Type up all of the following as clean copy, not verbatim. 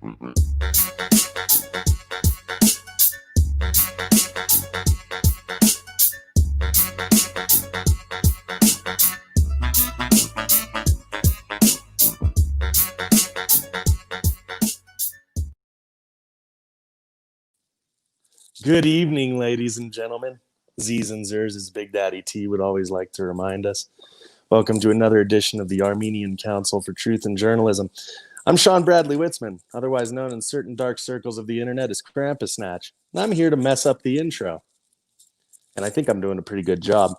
Good evening, ladies and gentlemen. Z's and Zers, as Big Daddy T would always like to remind us. Welcome to another edition of the Armenian Council for Truth and Journalism. I'm Sean Bradley Witzman, otherwise known in certain dark circles of the internet as Krampus Snatch, and I'm here to mess up the intro. And I think I'm doing a pretty good job.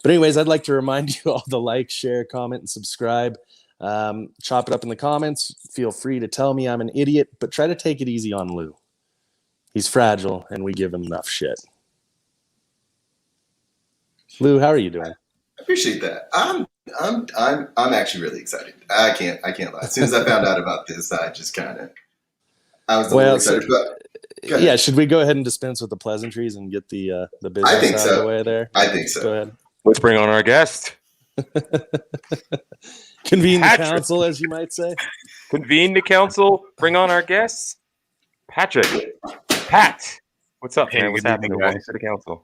But anyways, I'd like to remind you all to like, share, comment, and subscribe. Chop it up in the comments. Feel free to tell me I'm an idiot, but try to take it easy on Lou. He's fragile, and we give him enough shit. Lou, how are you doing? I appreciate that. I'm actually really excited. I can't lie. As soon as I found out about this, I was a little excited. But yeah, should we go ahead and dispense with the pleasantries and get the business out of the way there? I think so. Go ahead. Let's bring on our guest. Convene the council, as you might say. Convene the council. Bring on our guests. Patrick. Pat. What's up, man? What's happening, guys? To the council.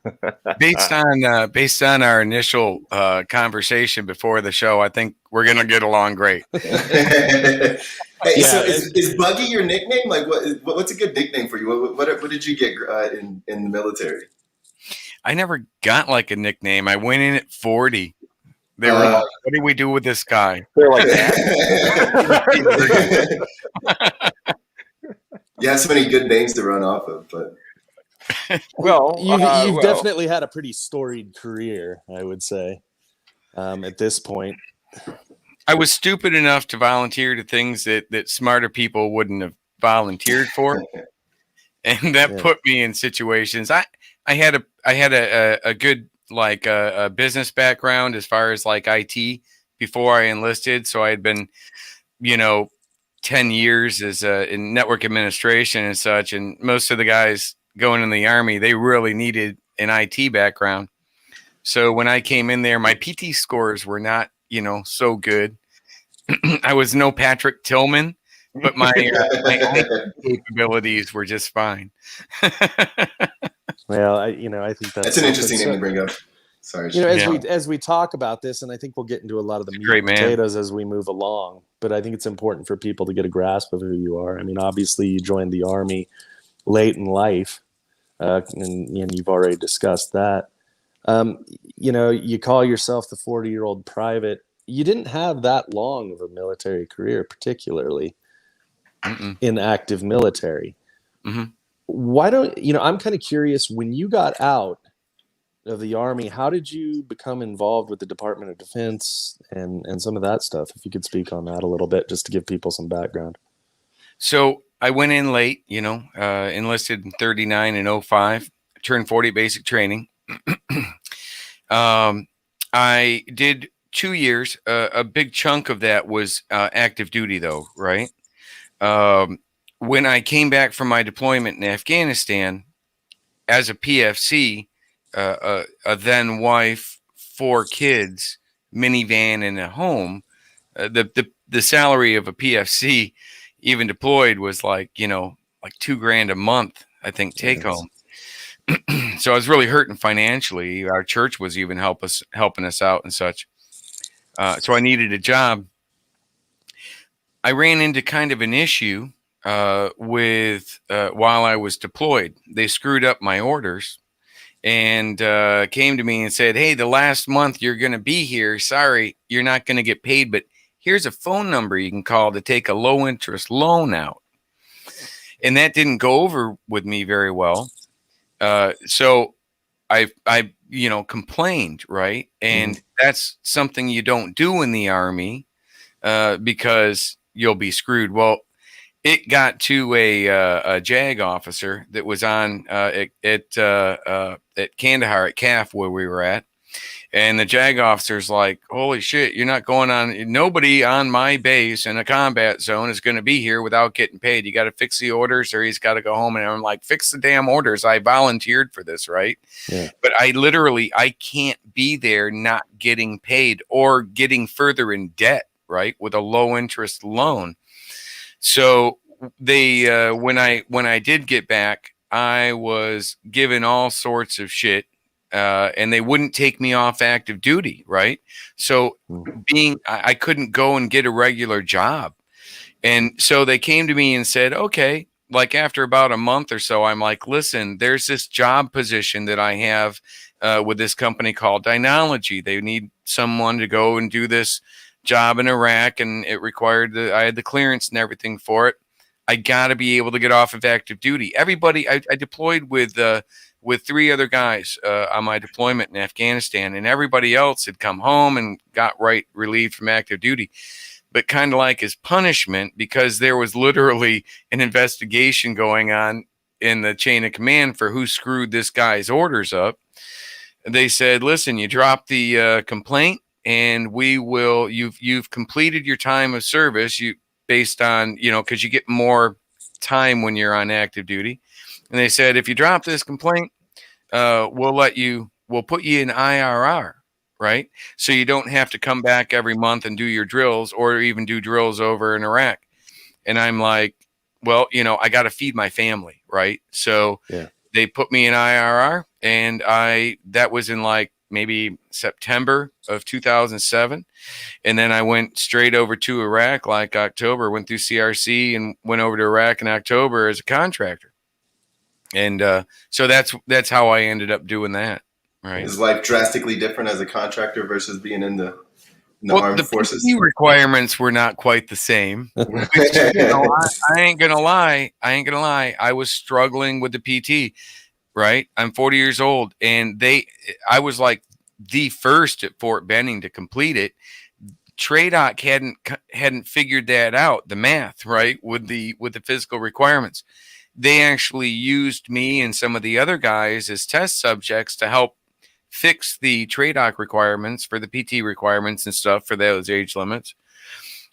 Based on our initial conversation before the show, I think we're gonna get along great. Hey, yeah, so is Buggy your nickname? Like, what's a good nickname for you? What did you get in the military? I never got like a nickname. I went in at 40. They were like, "What do we do with this guy?" They're like that. You have so many good names to run off of, but well, you've definitely had a pretty storied career, I would say. At this point, I was stupid enough to volunteer to things that smarter people wouldn't have volunteered for, and that put me in situations. I had a good a business background as far as like IT before I enlisted, so I had been, 10 years as in network administration and such, and most of the guys going in the Army, they really needed an IT background. So when I came in there, my PT scores were not, so good. I was no Patrick Tillman, but my IT capabilities were just fine. Well, I think that's an interesting name to bring up. Sorry. As we talk about this, and I think we'll get into a lot of the meat and potatoes as we move along, but I think it's important for people to get a grasp of who you are. I mean, obviously you joined the Army late in life, and you've already discussed that. You call yourself the 40-year-old private. You didn't have that long of a military career, particularly in active military. Mm-hmm. Why don't, I'm kind of curious, when you got out of the Army, how did you become involved with the Department of Defense and some of that stuff? If you could speak on that a little bit, just to give people some background. So I went in late, enlisted in 39 and 05, turned 40 basic training. I did 2 years. A big chunk of that was active duty, though, right? When I came back from my deployment in Afghanistan as a PFC, a then wife, 4 kids, minivan, and a home, the salary of a PFC, even deployed, was like $2,000 a month, I think, take home. So I was really hurting financially. Our church was even helping us out and such. So I needed a job. I ran into kind of an issue with while I was deployed. They screwed up my orders and came to me and said, "Hey, the last month you're going to be here. Sorry, you're not going to get paid, but here's a phone number you can call to take a low interest loan out." And that didn't go over with me very well. So I complained, right? And that's something you don't do in the Army because you'll be screwed. Well, it got to a JAG officer that was on at Kandahar at CAF where we were at. And the JAG officer's like, "Holy shit, you're not going on. Nobody on my base in a combat zone is going to be here without getting paid. You got to fix the orders or he's got to go home." And I'm like, "Fix the damn orders. I volunteered for this, right?" Yeah. But I can't be there not getting paid or getting further in debt, right, with a low interest loan. So they when I did get back, I was given all sorts of shit, and they wouldn't take me off active duty, right? So I couldn't go and get a regular job, and so they came to me and said, okay. Like after about a month or so, I'm like, listen, there's this job position that I have with this company called Dynology. They need someone to go and do this job in Iraq, and it required I had the clearance and everything for it. I got to be able to get off of active duty. Everybody, I deployed with 3 other guys on my deployment in Afghanistan, and everybody else had come home and got relieved from active duty. But kind of like as punishment, because there was literally an investigation going on in the chain of command for who screwed this guy's orders up. They said, listen, you dropped the complaint, and we will, you've completed your time of service, based on, because you get more time when you're on active duty. And they said, if you drop this complaint, we'll put you in IRR. Right. So you don't have to come back every month and do your drills, or even do drills over in Iraq. And I'm like, well, I got to feed my family. Right. So they put me in IRR, and that was in like maybe September of 2007. And then I went straight over to Iraq, like October, went through CRC and went over to Iraq in October as a contractor. And so that's how I ended up doing that. Right. Is life drastically different as a contractor versus being in the armed forces? The requirements were not quite the same. I ain't gonna lie. I was struggling with the PT. Right. I'm 40 years old, and I was like the first at Fort Benning to complete it. TRADOC hadn't figured that out, the math, right, with the physical requirements. They actually used me and some of the other guys as test subjects to help fix the TRADOC requirements for the PT requirements and stuff for those age limits.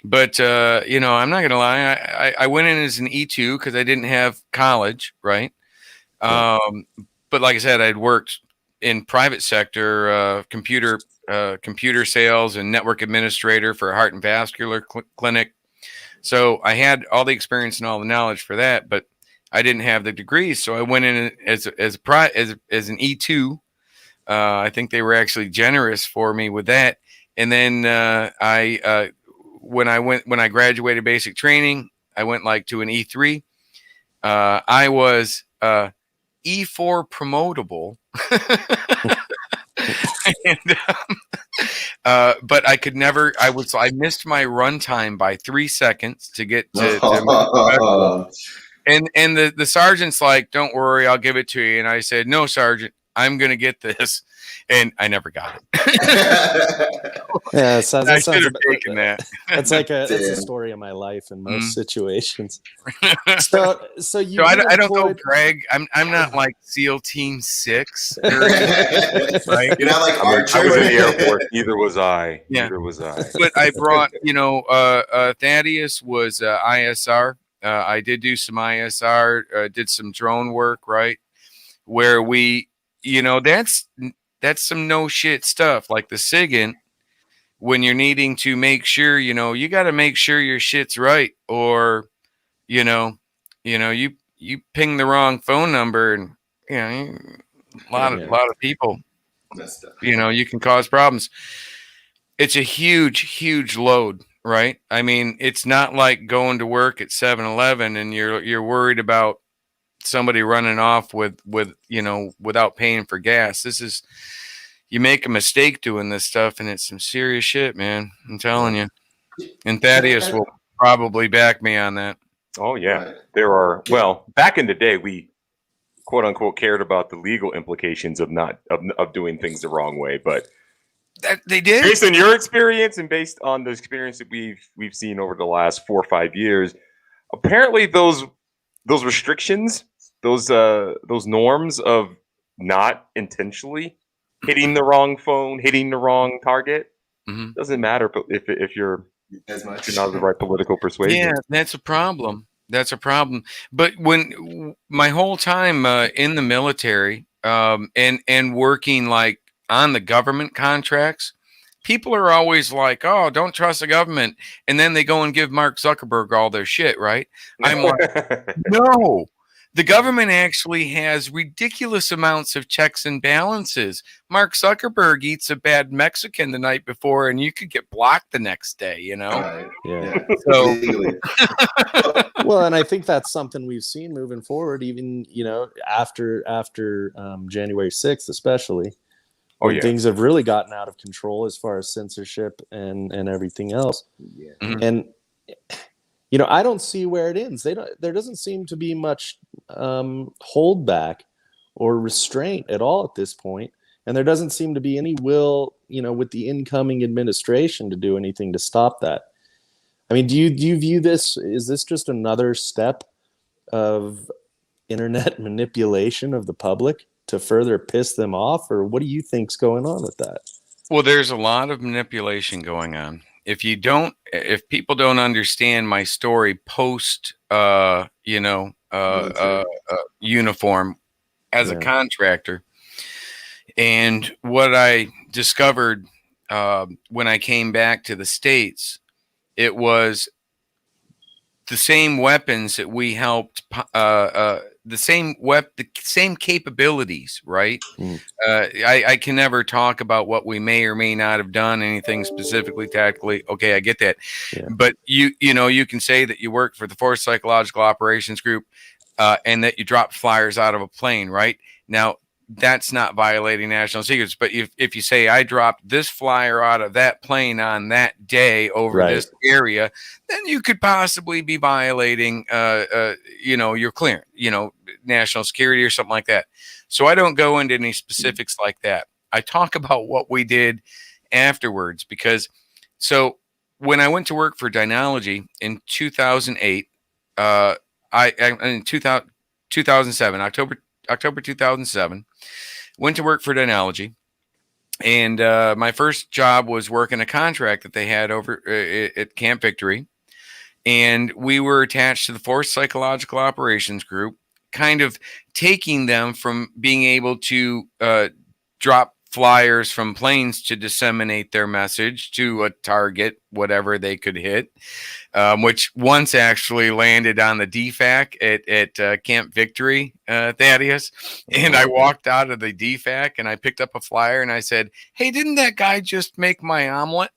But, I'm not going to lie. I went in as an E2 because I didn't have college, right? But like I said, I'd worked in private sector, computer sales and network administrator for a heart and vascular clinic. So I had all the experience and all the knowledge for that, but I didn't have the degrees. So I went in as an E2. I think they were actually generous for me with that. And then when I graduated basic training, I went like to an E3. I was E4 promotable, but I could never. I missed my run time by 3 seconds to get to and the sergeant's like, "Don't worry, I'll give it to you." And I said, "No, Sergeant, I'm going to get this." And I never got it. Yeah, so I should have taken that. That's a story of my life in most situations. So I don't know, Greg. I'm not like SEAL Team 6. Right? You're not like Archer. I was in the Air Force. Neither was I. Yeah. Neither was I. But I brought, Thaddeus was ISR. I did do some ISR. Did some drone work, right? Where we, that's some no shit stuff, like the SIGINT, when you're needing to make sure, you got to make sure your shit's right, or, you ping the wrong phone number, and, a lot of people, you can cause problems. It's a huge, huge load, right? I mean, it's not like going to work at 7-Eleven and you're worried about somebody running off without paying for gas. This is, you make a mistake doing this stuff, and it's some serious shit, man. I'm telling you. And Thaddeus will probably back me on that. Oh yeah, there are. Well, back in the day, we quote unquote cared about the legal implications of doing things the wrong way, but that they did. Based on your experience and based on the experience that we've seen over the last 4 or 5 years, apparently those restrictions, those norms of not intentionally hitting the wrong phone, hitting the wrong target, doesn't matter if you're not the right political persuasion. Yeah, that's a problem. But when my whole time in the military and working like on the government contracts, people are always like, oh, don't trust the government. And then they go and give Mark Zuckerberg all their shit, right? I'm like, no. The government actually has ridiculous amounts of checks and balances. Mark Zuckerberg eats a bad Mexican the night before, and you could get blocked the next day, you know? Right. Yeah. So, well, and I think that's something we've seen moving forward, even, you know, after January 6th, especially. When things have really gotten out of control as far as censorship and everything else. Yeah. Mhm. And, you know, I don't see where it ends. There doesn't seem to be much holdback or restraint at all at this point. And there doesn't seem to be any will, you know, with the incoming administration to do anything to stop that. I mean, do you view this, is this just another step of internet manipulation of the public to further piss them off, or what do you think's going on with that? Well, there's a lot of manipulation going on. If people don't understand my story post, uniform as a contractor, and what I discovered when I came back to the States, it was the same weapons that we helped, the same capabilities, right? I can never talk about what we may or may not have done, anything specifically tactically. Okay, I get that. Yeah. But you can say that you work for the Force Psychological Operations Group and that you dropped flyers out of a plane, right? Now, that's not violating national secrets. But if you say I dropped this flyer out of that plane on that day over this area, then you could possibly be violating, your clearance, national security or something like that. So I don't go into any specifics like that. I talk about what we did afterwards because when I went to work for Dynology in 2008, in 2007, October 2007, went to work for Dynology, and my first job was working a contract that they had over at Camp Victory, and we were attached to the Force Psychological Operations Group, kind of taking them from being able to drop flyers from planes to disseminate their message to a target, whatever they could hit, which once actually landed on the DFAC at Camp Victory, Thaddeus. And I walked out of the DFAC and I picked up a flyer and I said, "Hey, didn't that guy just make my omelet?"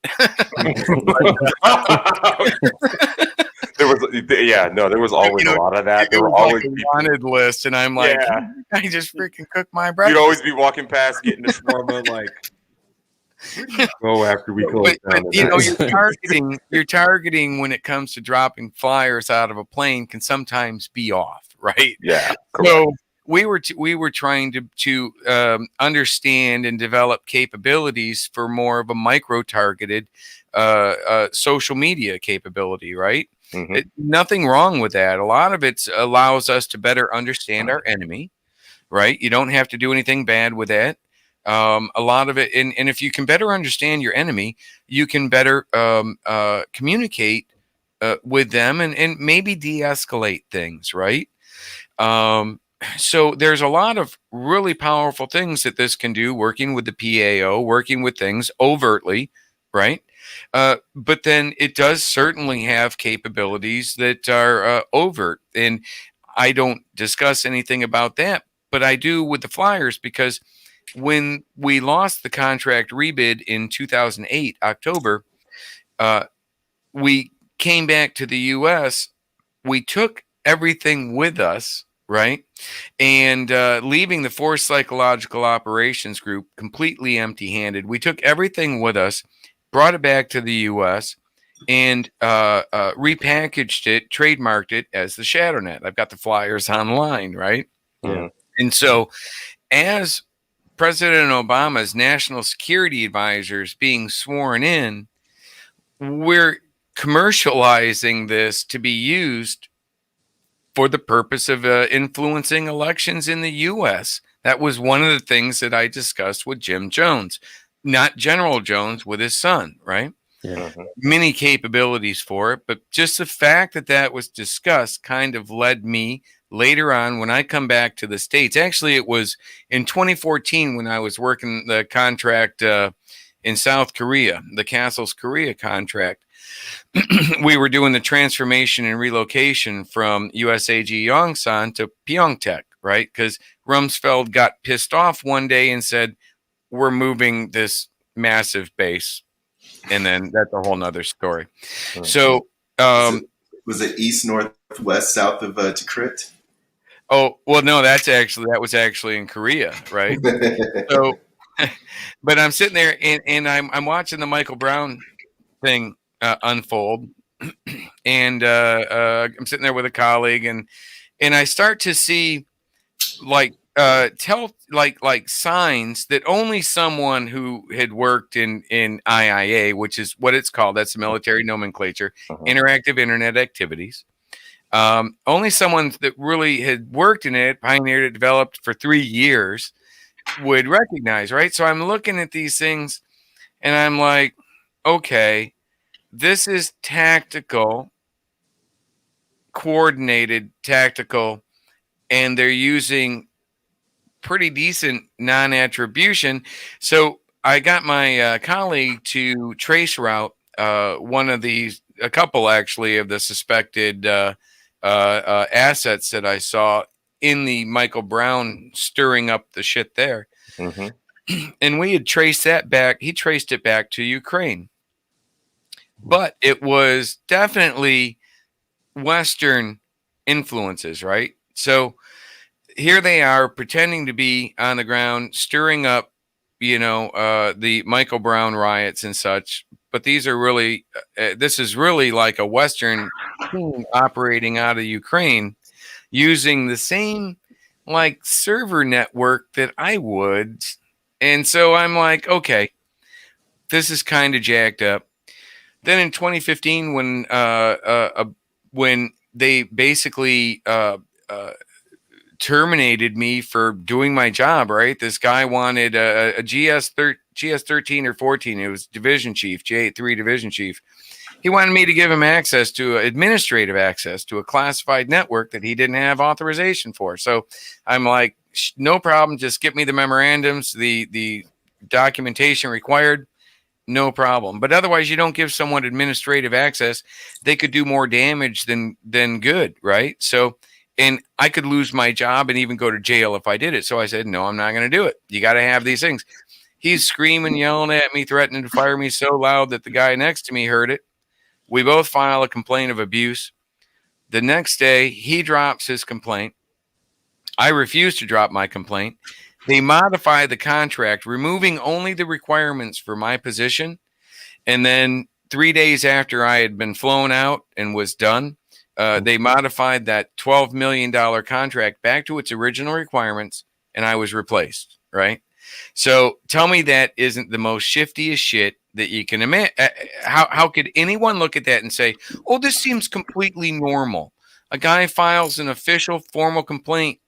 There was always a lot of that. There were always like a wanted list, and I'm like, I just freaking cooked my breakfast. You'd always be walking past, getting the shawarma, like, where do you go after we close down? But you're targeting when it comes to dropping flyers out of a plane can sometimes be off, right? Yeah. Correct. So we were trying to understand and develop capabilities for more of a micro targeted social media capability, right? Mm-hmm. Nothing wrong with that. A lot of it allows us to better understand our enemy, right? You don't have to do anything bad with that. A lot of it, and if you can better understand your enemy, you can better communicate with them and maybe de-escalate things, right? So there's a lot of really powerful things that this can do, working with the PAO, working with things overtly, right? But then it does certainly have capabilities that are overt. And I don't discuss anything about that, but I do with the flyers, because when we lost the contract rebid in 2008, October, we came back to the U.S. We took everything with us, right? And leaving the Force Psychological Operations Group completely empty-handed. We took everything with us, brought it back to the U.S., and repackaged it, trademarked it as the ShadowNet. I've got the flyers online, right? Yeah. And so as President Obama's national security advisors being sworn in, we're commercializing this to be used for the purpose of influencing elections in the U.S. That was one of the things that I discussed with Jim Jones, not General Jones, with his son, right? Yeah. Many capabilities for it, but just the fact that that was discussed kind of led me later on when I come back to the States. Actually, it was in 2014 when I was working the contract in South Korea, the Castle's Korea contract. We were doing the transformation and relocation from USAG Yongsan to Pyeongtaek, right? Because Rumsfeld got pissed off one day and said, we're moving this massive base. And then that's a whole nother story. So was it east, north, west, south of Tikrit? Oh, well, no, that was actually in Korea, right? So, but I'm sitting there and I'm watching the Michael Brown thing unfold, and I'm sitting there with a colleague, and I start to see like signs that only someone who had worked in IIA, which is what it's called, that's the military nomenclature, interactive internet activities. Only someone that really had worked in it, pioneered it, developed for 3 years would recognize, right? So I'm looking at these things and I'm like, okay, this is tactical, coordinated tactical, and they're using pretty decent non-attribution. So I got my colleague to trace route a couple actually of the suspected assets that I saw in the Michael Brown stirring up the shit there. And we had traced that back. He traced it back to Ukraine. But it was definitely Western influences, right? So here they are pretending to be on the ground, stirring up, the Michael Brown riots and such. But these are really, this is really like a Western team operating out of Ukraine using the same like server network that I would. And so I'm like, okay, this is kind of jacked up. Then in 2015, when they basically terminated me for doing my job, right? This guy wanted a GS13 or 14. It was division chief, J3 division chief. He wanted me to give him administrative access to a classified network that he didn't have authorization for. So I'm like, no problem. Just get me the memorandums, the documentation required. No problem. But otherwise, you don't give someone administrative access. They could do more damage than good, right? So, and I could lose my job and even go to jail if I did it. So I said, no, I'm not going to do it. You got to have these things. He's screaming, yelling at me, threatening to fire me so loud that the guy next to me heard it. We both file a complaint of abuse. The next day, he drops his complaint. I refuse to drop my complaint. They modify the contract, removing only the requirements for my position. And then 3 days after I had been flown out and was done, they modified that $12 million contract back to its original requirements, and I was replaced, right? So tell me that isn't the most shiftiest shit that you can imagine. How could anyone look at that and say, oh, this seems completely normal? A guy files an official formal complaint,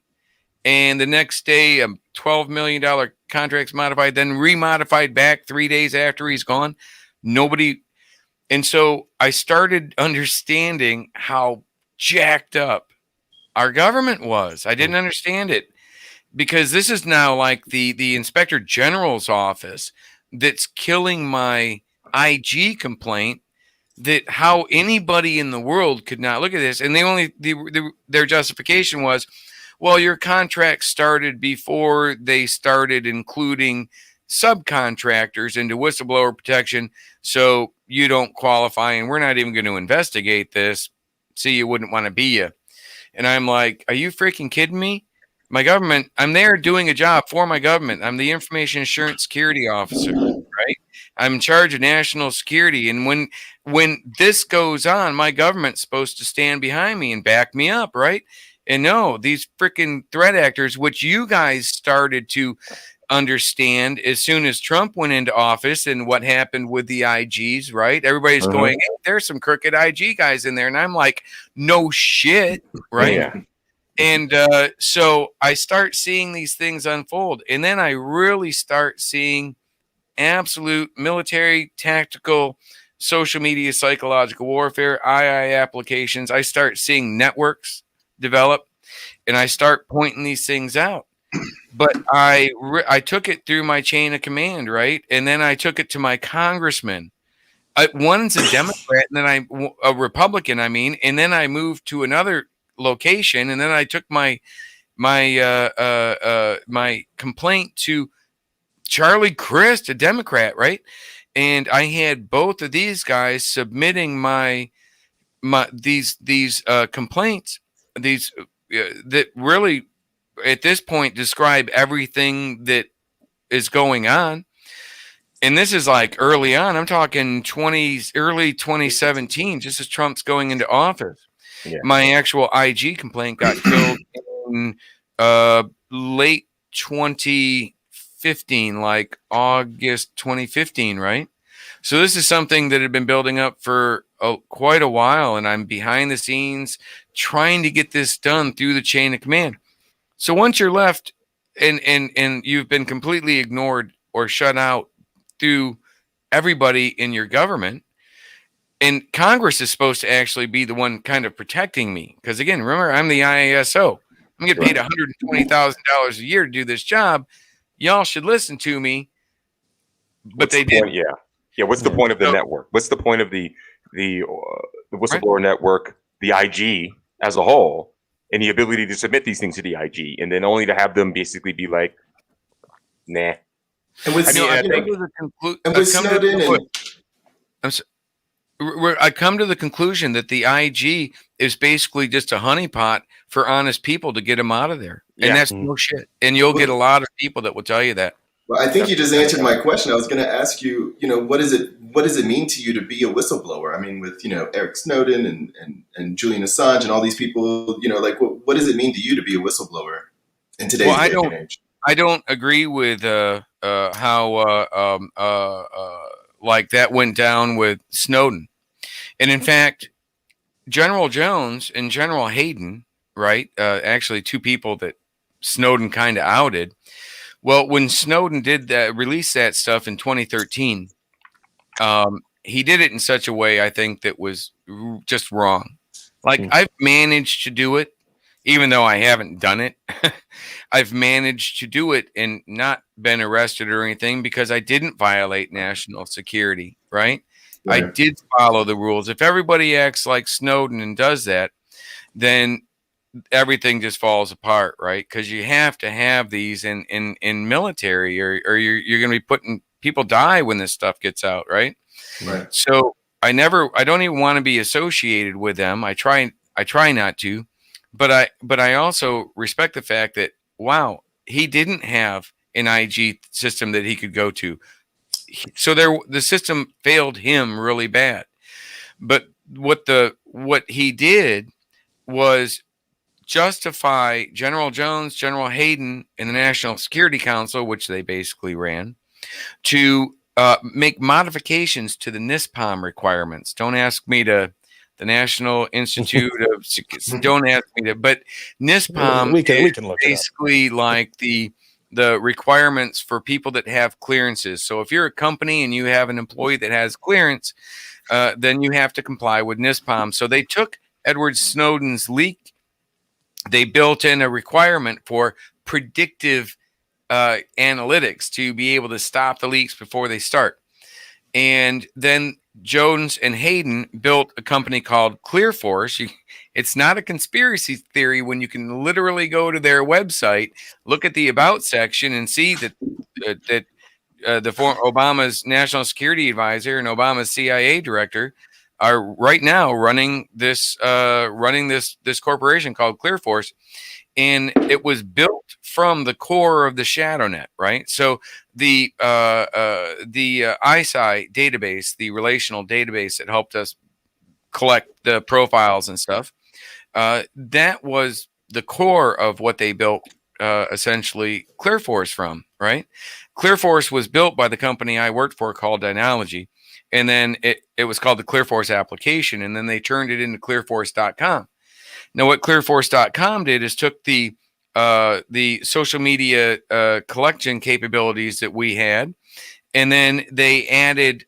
and the next day a $12 million contract's modified, then remodified back 3 days after he's gone. Nobody. And so I started understanding how jacked up our government was. I didn't understand it because this is now like the Inspector General's office that's killing my IG complaint, that how anybody in the world could not look at this. And their justification was, well, your contract started before they started including subcontractors into whistleblower protection, so you don't qualify, and we're not even going to investigate this. See, you wouldn't want to be you. And I'm like, are you freaking kidding me? My government, I'm there doing a job for my government. I'm the Information Assurance Security Officer, right? I'm in charge of national security. And when this goes on, my government's supposed to stand behind me and back me up, right? And no, these freaking threat actors, which you guys started to understand as soon as Trump went into office and what happened with the IGs, right? Everybody's going, hey, there's some crooked IG guys in there. And I'm like, no shit, right? Yeah. And so I start seeing these things unfold. And then I really start seeing absolute military, tactical, social media, psychological warfare, II applications. I start seeing networks develop, and I start pointing these things out. but I took it through my chain of command, right? And then I took it to my congressman. One's a Democrat, and then a Republican. I mean, and then I moved to another location, and then I took my complaint to Charlie Crist, a Democrat, right? And I had both of these guys submitting these complaints, that really at this point describe everything that is going on. And this is like early on. I'm talking early 2017, just as Trump's going into office. Yeah. My actual IG complaint got filled in late 2015, like August 2015, right? So this is something that had been building up for quite a while, and I'm behind the scenes trying to get this done through the chain of command. So once you're left and you've been completely ignored or shut out through everybody in your government, and Congress is supposed to actually be the one kind of protecting me. Because again, remember, I'm the IASO. I'm getting paid $120,000 a year to do this job. Y'all should listen to me. But they didn't. Yeah. What's the point of the network? What's the point of the whistleblower network, the IG as a whole, and the ability to submit these things to the IG, and then only to have them basically be like, nah. And with I come to the conclusion that the IG is basically just a honeypot for honest people to get them out of there. And that's no shit. And you'll get a lot of people that will tell you that. Well, I think you just answered my question. I was going to ask you, what does it mean to you to be a whistleblower? I mean, with, Eric Snowden and Julian Assange and all these people, what does it mean to you to be a whistleblower in today's day and age? I don't agree with how like that went down with Snowden. And in fact, General Jones and General Hayden, right? Actually, two people that Snowden kind of outed. Well, when Snowden did release that stuff in 2013, he did it in such a way, I think, that was just wrong. Like, I've managed to do it, even though I haven't done it. I've managed to do it and not been arrested or anything because I didn't violate national security, right? I did follow the rules. If everybody acts like Snowden and does that, then everything just falls apart, right? Because you have to have these in military, or you're going to be putting people die when this stuff gets out, right? Right. So I don't even want to be associated with them. I try not to, but I also respect the fact that, wow, he didn't have an IG system that he could go to. So the system failed him really bad. But what he did was justify General Jones, General Hayden, and the National Security Council, which they basically ran, to make modifications to the NISPOM requirements. Don't ask me to the National Institute of don't ask me to, but NISPOM we can look basically like the requirements for people that have clearances. So if you're a company and you have an employee that has clearance, then you have to comply with NISPOM. So they took Edward Snowden's leak. They built in a requirement for predictive analytics to be able to stop the leaks before they start. And then Jones and Hayden built a company called ClearForce. It's not a conspiracy theory when you can literally go to their website, look at the About section, and see that the former Obama's national security advisor and Obama's CIA director are right now running this corporation called ClearForce, and it was built from the core of the ShadowNet, right? So the ISI database, the relational database that helped us collect the profiles and stuff, that was the core of what they built essentially ClearForce from, right? ClearForce was built by the company I worked for called Dynology. And then it was called the ClearForce application, and then they turned it into clearforce.com. Now, what clearforce.com did is took the social media collection capabilities that we had And then they added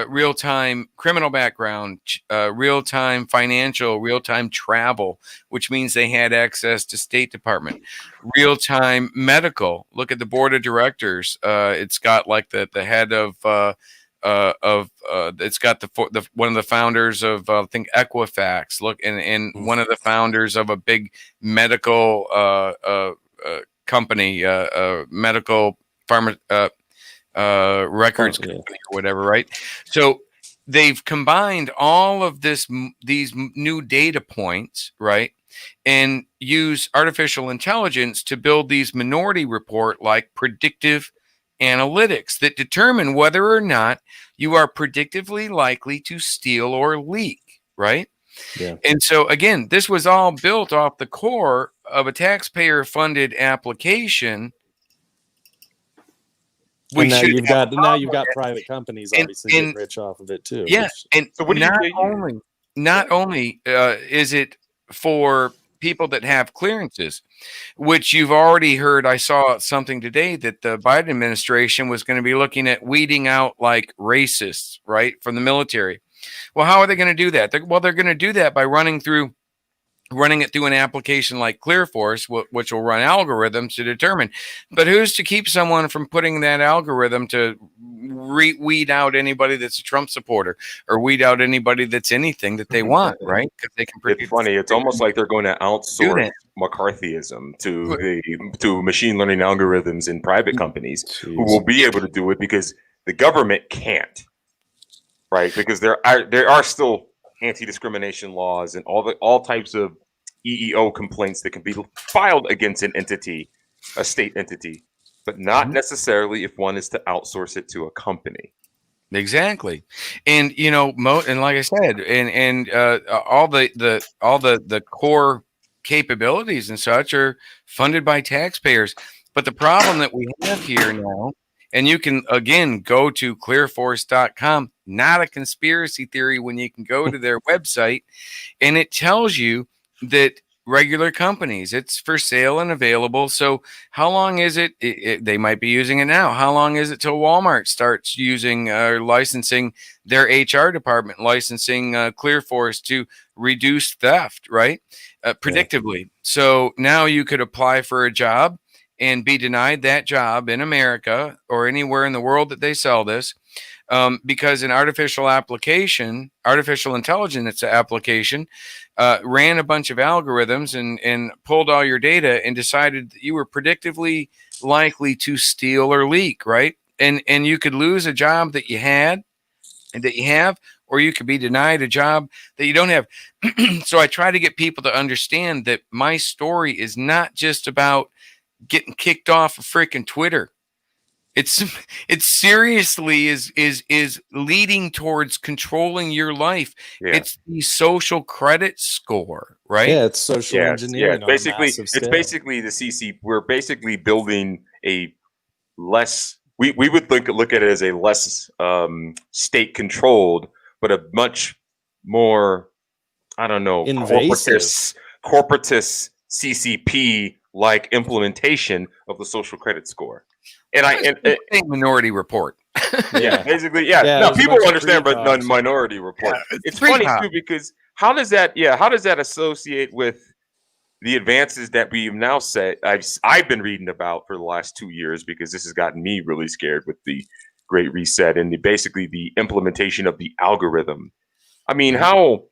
real-time criminal background, real-time financial, real-time travel, which means they had access to State Department, real-time medical. Look at the board of directors. It's got like the head of it's got the one of the founders of I think Equifax. Look, and one of the founders of a big medical company, medical pharma. Records company or whatever, right? So they've combined all of these new data points, right, and use artificial intelligence to build these minority report like predictive analytics that determine whether or not you are predictively likely to steal or leak, right? Yeah. And so again, this was all built off the core of a taxpayer funded application. And now you've got private companies obviously getting rich off of it too. Yeah, and so what not only is it for people that have clearances, which you've already heard. I saw something today that the Biden administration was going to be looking at weeding out like racists, right, from the military. Well, how are they going to do that? They're going to do that by running it through an application like ClearForce, which will run algorithms to determine. But who's to keep someone from putting that algorithm to weed out anybody that's a Trump supporter or weed out anybody that's anything that they want, right? Because they can. It's funny. It's almost like they're going to outsource McCarthyism to machine learning algorithms in private companies who will be able to do it because the government can't, right? Because there are still anti-discrimination laws and all types of EEO complaints that can be filed against an entity, a state entity, but not necessarily if one is to outsource it to a company. Exactly, and and like I said, and all the core capabilities and such are funded by taxpayers. But the problem that we have here now, and you can again go to clearforce.com, not a conspiracy theory when you can go to their website, and it tells you that regular companies, it's for sale and available. So how long is it? They might be using it now. How long is it till Walmart starts using licensing their HR department, licensing ClearForce to reduce theft, right? Predictably. So now you could apply for a job and be denied that job in America or anywhere in the world that they sell this. Because an artificial intelligence application ran a bunch of algorithms and pulled all your data and decided that you were predictively likely to steal or leak, right? And you could lose a job that you had and that you have, or you could be denied a job that you don't have. So I try to get people to understand that my story is not just about getting kicked off of freaking Twitter. It seriously is leading towards controlling your life. Yeah. It's the social credit score, right? Yeah, it's social engineering. Yeah. It's basically the CC. We're basically building a less. We would look at it as a less state controlled, but a much more, I don't know, corporatist CCP like implementation of the social credit score. And Minority Report. Basically. No, people understand, but Minority Report. Yeah, it's funny too because how does that associate with the advances that we've now set? I've been reading about for the last 2 years because this has gotten me really scared with the Great Reset and basically the implementation of the algorithm. I mean, how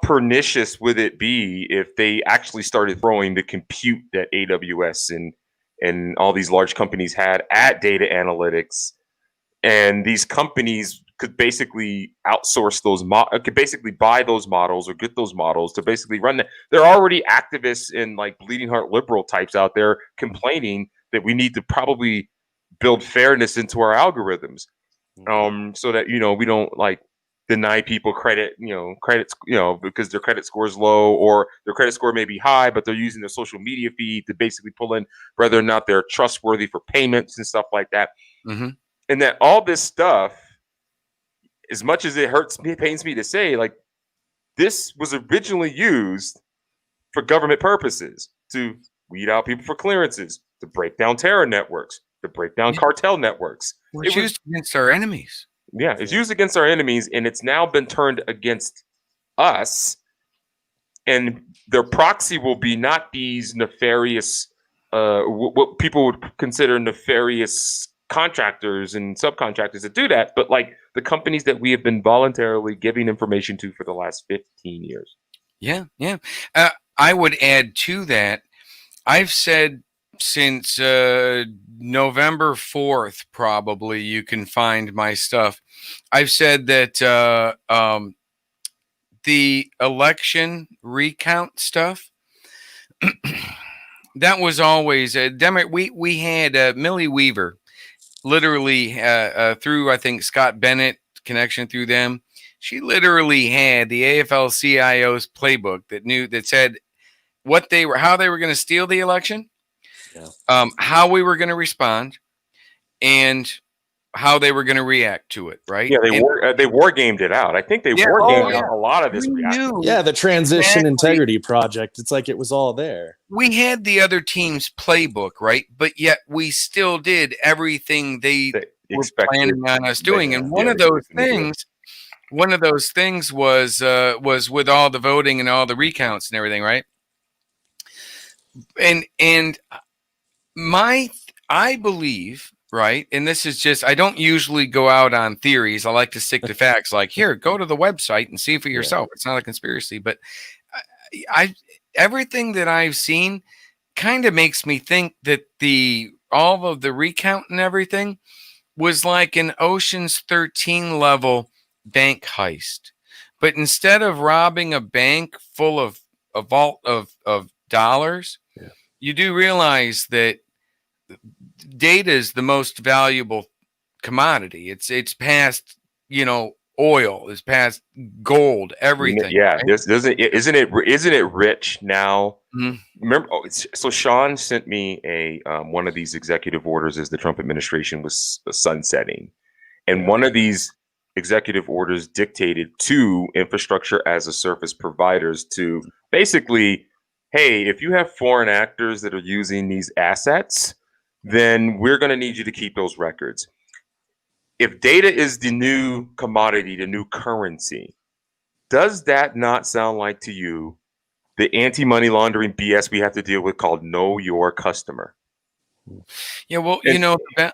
pernicious would it be if they actually started throwing the compute that AWS and all these large companies had at data analytics, and these companies could basically outsource those could basically buy those models or get those models to basically run that. There are already activists and like bleeding heart liberal types out there complaining that we need to probably build fairness into our algorithms, so that we don't like deny people credits, because their credit score is low or their credit score may be high, but they're using their social media feed to basically pull in whether or not they're trustworthy for payments and stuff like that. Mm-hmm. And that all this stuff, as much as it pains me to say, like this was originally used for government purposes to weed out people for clearances, to break down terror networks, to break down cartel networks. It's used against our enemies. Yeah, it's used against our enemies, and it's now been turned against us. And their proxy will be not these nefarious, what people would consider nefarious contractors and subcontractors that do that, but like the companies that we have been voluntarily giving information to for the last 15 years. Yeah, yeah. I would add to that, I've said since November 4th, probably, you can find my stuff. I've said that the election recount stuff, that was always a we had Millie Weaver, literally through, I think, Scott Bennett connection through them. She literally had the AFL-CIO's playbook that said how they were going to steal the election, how we were going to respond, and how they were going to react to it. Right? Yeah, they war gamed it out. I think they war gamed out a lot of this reaction. Yeah, the transition integrity project. It's like it was all there. We had the other team's playbook, right? But yet we still did everything they were planning on us doing. And one of those things was with all the voting and all the recounts and everything, right? And I believe, right, and this is just, I don't usually go out on theories. I like to stick to facts. Like, here, go to the website and see for yourself. It's not a conspiracy, but everything that I've seen kind of makes me think that all of the recount and everything was like an Ocean's 13 level bank heist. But instead of robbing a bank full of a vault of dollars, you do realize that data is the most valuable commodity. It's past, oil, it's past gold, everything. Yeah, right? Isn't it rich now? Mm-hmm. Remember, so Sean sent me a one of these executive orders as the Trump administration was sunsetting, and one of these executive orders dictated to infrastructure as a service providers to basically, hey, if you have foreign actors that are using these assets, then we're going to need you to keep those records. If data is the new commodity, the new currency, does that not sound like to you the anti-money laundering BS we have to deal with called know your customer? Yeah, well, the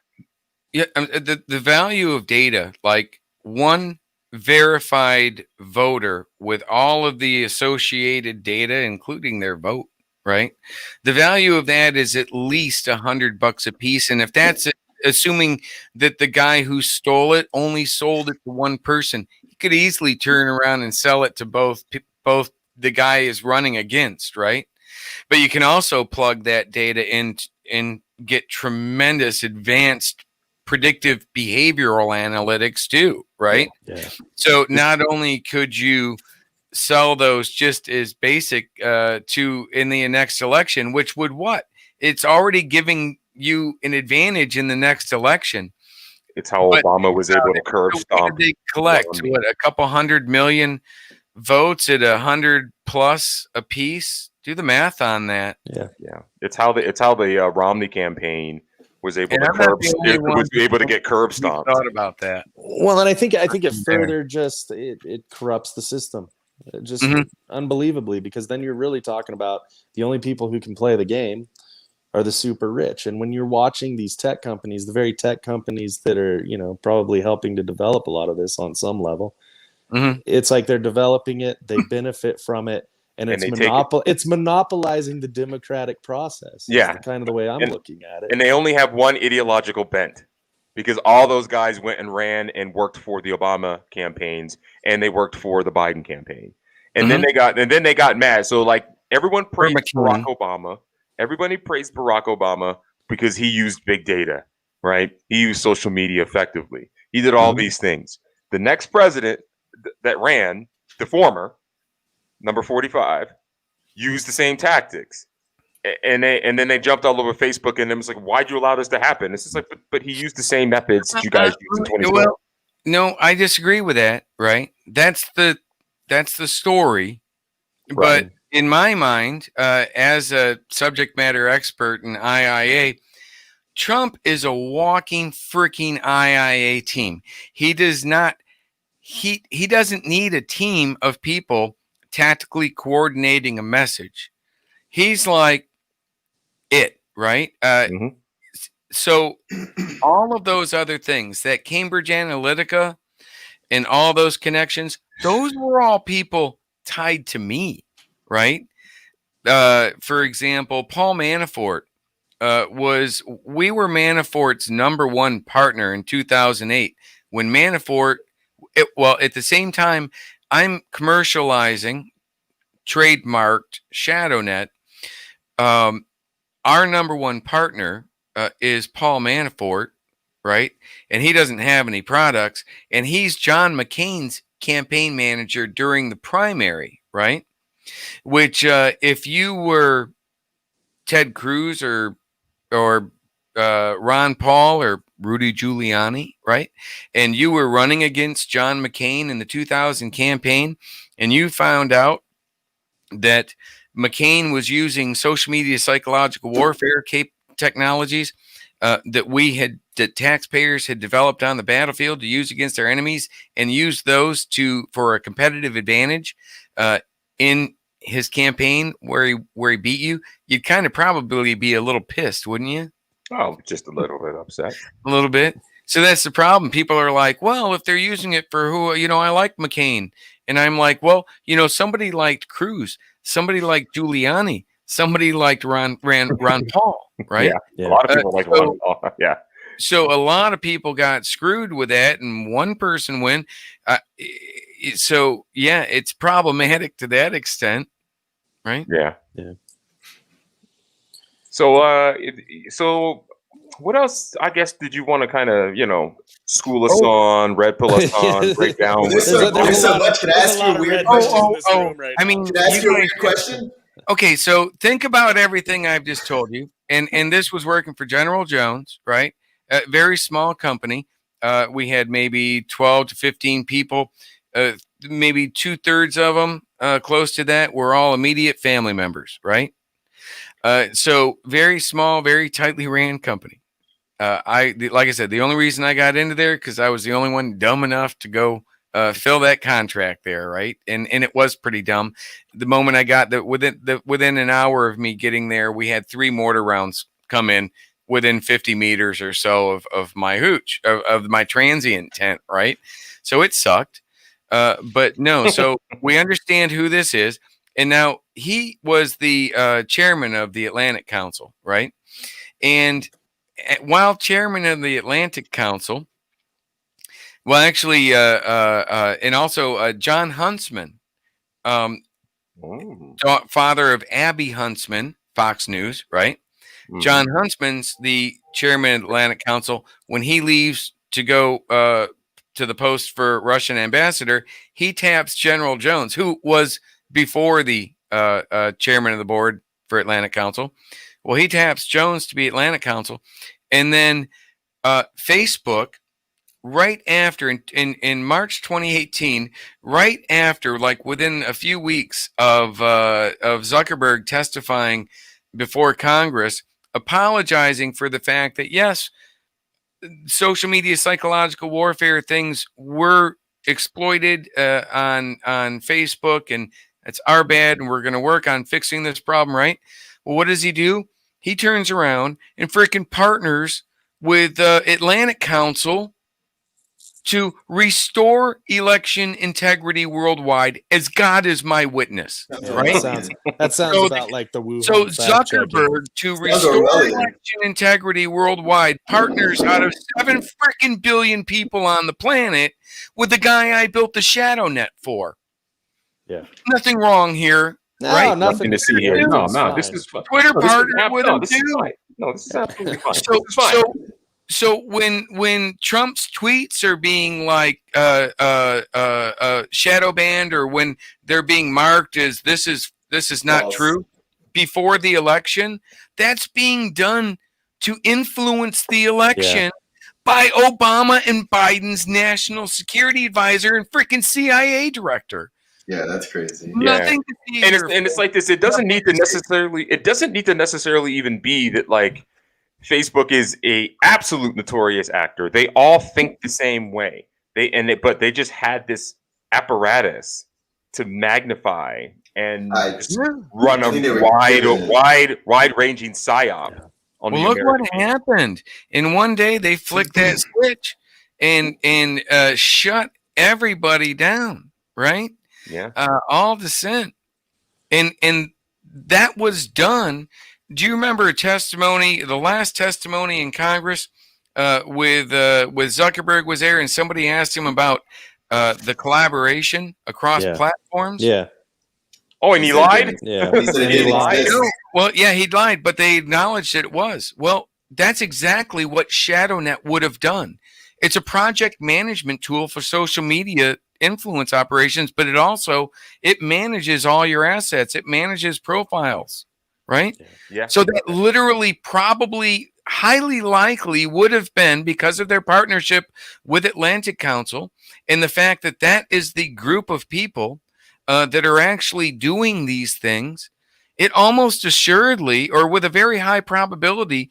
value of data, like one verified voter with all of the associated data, including their vote, right? The value of that is at least $100 a piece. And if that's assuming that the guy who stole it only sold it to one person, he could easily turn around and sell it to both the guy is running against, right? But you can also plug that data in and get tremendous advanced predictive behavioral analytics too, right? Yeah. So not only could you sell those just as basic to in the next election, which would what? It's already giving you an advantage in the next election. It's how Obama was able to curb stomp. They collect a couple 100 million votes at 100+ a piece. Do the math on that. Yeah. It's how the Romney campaign was able to get curb stomped. Thought about that. Well, and I think it further just it corrupts the system, just unbelievably, because then you're really talking about the only people who can play the game are the super rich. And when you're watching these tech companies, the very tech companies that are probably helping to develop a lot of this on some level, it's like they're developing it, they benefit from it. And it's monopolizing the democratic process. Yeah, kind of the way I'm looking at it. And they only have one ideological bent, because all those guys went and ran and worked for the Obama campaigns, and they worked for the Biden campaign, and then they got mad. So like everyone praised Barack Obama. Everybody praised Barack Obama because he used big data, right? He used social media effectively. He did all these things. The next president that ran, the former, number 45, used the same tactics, and then they jumped all over Facebook, and it was like, "Why'd you allow this to happen?" It's just like, but he used the same methods that you guys used in 2012. Well, no, I disagree with that. Right? That's the story. Right. But in my mind, as a subject matter expert in IIA, Trump is a walking freaking IIA team. He doesn't need a team of people tactically coordinating a message. He's like it, right? So all of those other things, that Cambridge Analytica and all those connections, those were all people tied to me, right? For example, Paul Manafort we were Manafort's #1 partner in 2008 when Manafort, at the same time, I'm commercializing trademarked ShadowNet. Our #1 partner is Paul Manafort, right? And he doesn't have any products, and he's John McCain's campaign manager during the primary, right? Which, if you were Ted Cruz or Ron Paul or Rudy Giuliani, right? And you were running against John McCain in the 2000 campaign, and you found out that McCain was using social media psychological warfare technologies that taxpayers had developed on the battlefield to use against their enemies, and used those for a competitive advantage in his campaign where he beat you. You'd kind of probably be a little pissed, wouldn't you? Oh, just a little bit upset. A little bit. So that's the problem. People are like, well, if they're using it for I like McCain. And I'm like, well, somebody liked Cruz, somebody liked Giuliani, somebody liked Ron Paul, right? Yeah. A lot of people like Ron Paul. Yeah. So a lot of people got screwed with that, and one person win. So yeah, it's problematic to that extent, right? Yeah. So, what else, I guess, did you want to kind of, school us on, red pill us on, break down? There's so much. Can I ask you a weird question? I mean, can I ask you a weird question? Okay, so think about everything I've just told you, and this was working for General Jones, right? A very small company. We had maybe 12 to 15 people. Maybe 2/3 of them, close to that, were all immediate family members, right? So very small, very tightly ran company. Like I said, the only reason I got into there because I was the only one dumb enough to go fill that contract there, right? And it was pretty dumb. The moment I got within an hour of me getting there, we had 3 mortar rounds come in within 50 meters or so of my hooch of my transient tent, right? So it sucked. But no, so we understand who this is. And now he was the chairman of the Atlantic Council, right? And while chairman of the Atlantic Council, well, actually, and also John Huntsman, father of Abby Huntsman, Fox News, right? Mm-hmm. John Huntsman's the chairman of the Atlantic Council. When he leaves to go to the post for Russian ambassador, he taps General Jones, who was before the chairman of the board for Atlantic Council. Well, he taps Jones to be Atlantic Council. And then Facebook, right after, in March 2018, right after, like within a few weeks of Zuckerberg testifying before Congress, apologizing for the fact that, yes, social media psychological warfare things were exploited on Facebook, and it's our bad, and we're going to work on fixing this problem, right? Well, what does he do? He turns around and freaking partners with Atlantic Council to restore election integrity worldwide, as God is my witness. Right? That sounds about like the Wuhan. So Zuckerberg, to restore election integrity worldwide, partners out of 7 freaking billion people on the planet with the guy I built the ShadowNet for. Yeah. Nothing wrong here. No, right? nothing to see here. No, this is fun. Twitter partnered with him too. No, this is absolutely fine. So when Trump's tweets are being like shadow banned, or when they're being marked as this is not true before the election, that's being done to influence the election by Obama and Biden's national security advisor and freaking CIA director. Yeah, that's crazy. Nothing to see and it's like this. It doesn't need to necessarily even be that like Facebook is a absolute notorious actor. They all think the same way. But they just had this apparatus to magnify and just run a wide-ranging psyop on the look American what happened. In one day, they flicked that switch and shut everybody down. Right? Yeah. All dissent, and that was done. Do you remember a testimony? The last testimony in Congress with Zuckerberg was there, and somebody asked him about the collaboration across platforms. Yeah. Oh, and he lied? Yeah. He lied. Well, yeah, he lied, but they acknowledged that it was. Well, that's exactly what ShadowNet would have done. It's a project management tool for social media influence operations, but it manages all your assets. It manages profiles, right? Yeah. So that literally probably highly likely would have been, because of their partnership with Atlantic Council and the fact that that is the group of people that are actually doing these things, it almost assuredly, or with a very high probability,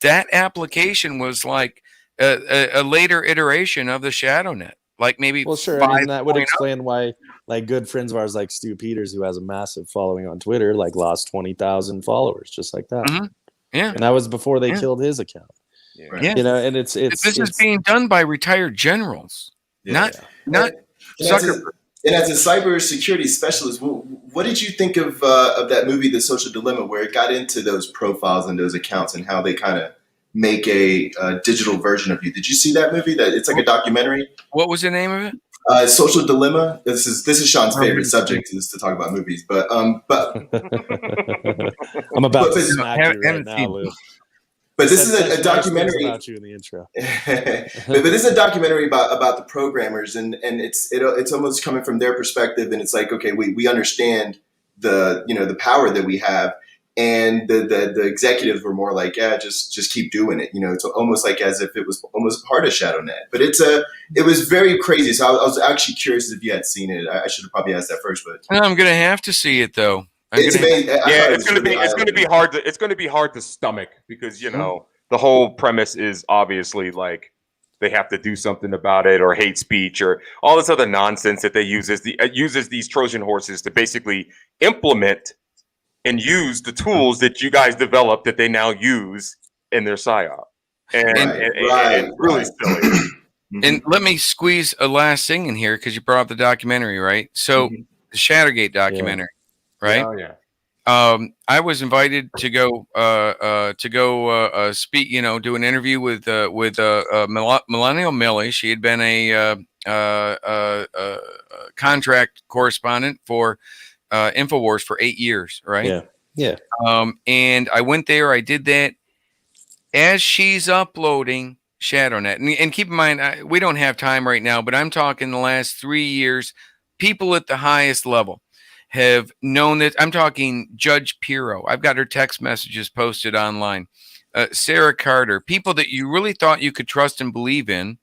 that application was like a later iteration of the ShadowNet. Like maybe sure. I mean, that would explain why, like, good friends of ours, like Stu Peters, who has a massive following on Twitter, like lost 20,000 followers just like that. Mm-hmm. Yeah, and that was before they killed his account. Yeah, you know, and it's this is being done by retired generals, not Zuckerberg. And as a cybersecurity specialist, what did you think of that movie, The Social Dilemma, where it got into those profiles and those accounts and how they kind of make a digital version of you? Did you see that movie? That it's like a documentary. What was the name of it? Social Dilemma. This is Sean's favorite subject, is to talk about movies. But I'm about to smack you right now, Lou. But this is a documentary about you in the intro. but this is a documentary about the programmers, and it's almost coming from their perspective, and it's like, okay, we understand the power that we have, and the executives were more like, yeah, just keep doing it. It's almost like as if it was almost part of ShadowNet. But it was very crazy. So I was actually curious if you had seen it. I should have probably asked that first, but I'm gonna have to see it though. It's going to be hard to stomach, because the whole premise is obviously like they have to do something about it, or hate speech, or all this other nonsense that they uses these Trojan horses to basically implement and use the tools that you guys developed that they now use in their psyop, and it's really silly. And let me squeeze a last thing in here, because you brought up the documentary, right? So the Shadowgate documentary. Right. Oh yeah. I was invited to go speak. Do an interview with Millennial Millie. She had been a contract correspondent for InfoWars for 8 years. Right. Yeah. And I went there. I did that as she's uploading ShadowNet. And keep in mind, we don't have time right now, but I'm talking the last 3 years. People at the highest level have known that. I'm talking Judge Pirro. I've got her text messages posted online. Sarah Carter, people that you really thought you could trust and believe in.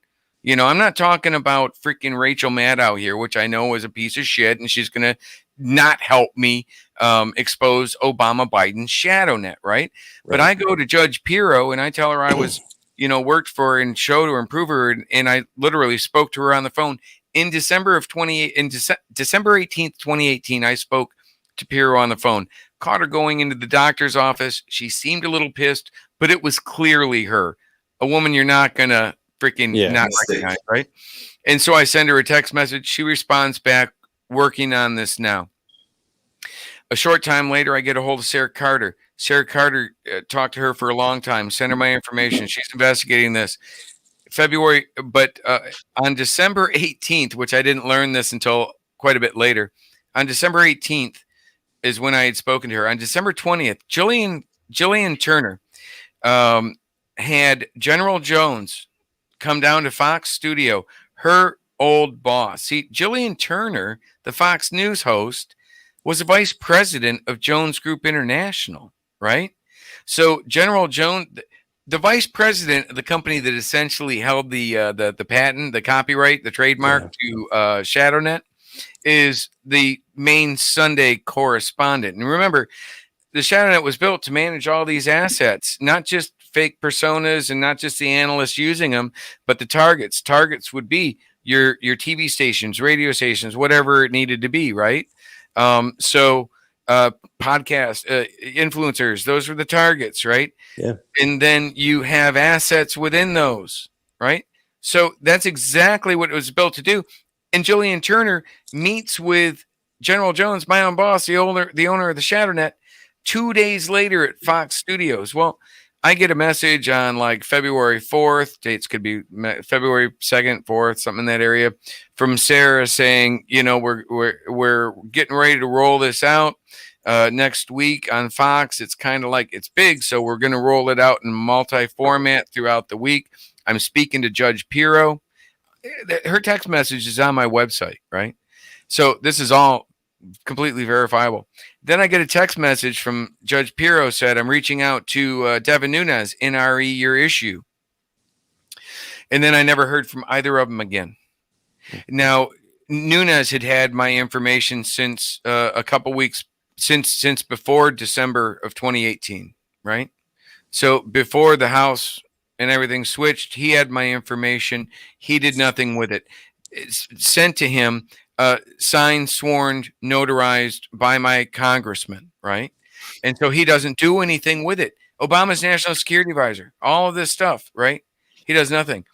I'm not talking about freaking Rachel Maddow here, which I know is a piece of shit, and she's going to not help me expose Obama Biden's ShadowNet, right? But I go to Judge Pirro and I tell her I was, worked for her and showed her, improve her, and I literally spoke to her on the phone. In December 18th, 2018, I spoke to Pirro on the phone. Caught her going into the doctor's office. She seemed a little pissed, but it was clearly her. A woman you're not going to freaking not recognize, right? And so I send her a text message. She responds back, working on this now. A short time later, I get a hold of Sarah Carter. Sarah Carter talked to her for a long time, sent her my information. She's investigating this. February, but on December 18th, which I didn't learn this until quite a bit later, on December 18th is when I had spoken to her. On December 20th, Jillian Turner had General Jones come down to Fox Studio, her old boss. See, Jillian Turner, the Fox News host, was the vice president of Jones Group International, right? So General Jones, the vice president of the company that essentially held the patent, the copyright, the trademark to ShadowNet, is the main Sunday correspondent. And remember, the ShadowNet was built to manage all these assets, not just fake personas and not just the analysts using them, but the targets. Targets would be your TV stations, radio stations, whatever it needed to be, right? So podcast influencers, those were the targets, right? Yeah. And then you have assets within those, right? So that's exactly what it was built to do. And Jillian Turner meets with General Jones, my own boss, the owner of the ShatterNet, 2 days later at Fox Studios. Well, I get a message on like February 4th, dates could be February 2nd, 4th, something in that area, from Sarah saying, you know, we're getting ready to roll this out next week on Fox. It's kind of like, it's big, so we're going to roll it out in multi-format throughout the week. I'm speaking to Judge Pirro. Her text message is on my website, right? So this is all completely verifiable. Then I get a text message from Judge Pirro said, I'm reaching out to Devin Nunes, NRE your issue. And then I never heard from either of them again. Now, Nunes had my information since a couple weeks, since before December of 2018, right? So before the House and everything switched, he had my information. He did nothing with it. It's sent to him, signed, sworn, notarized by my congressman, right? And so he doesn't do anything with it. Obama's national security advisor, all of this stuff, right? He does nothing.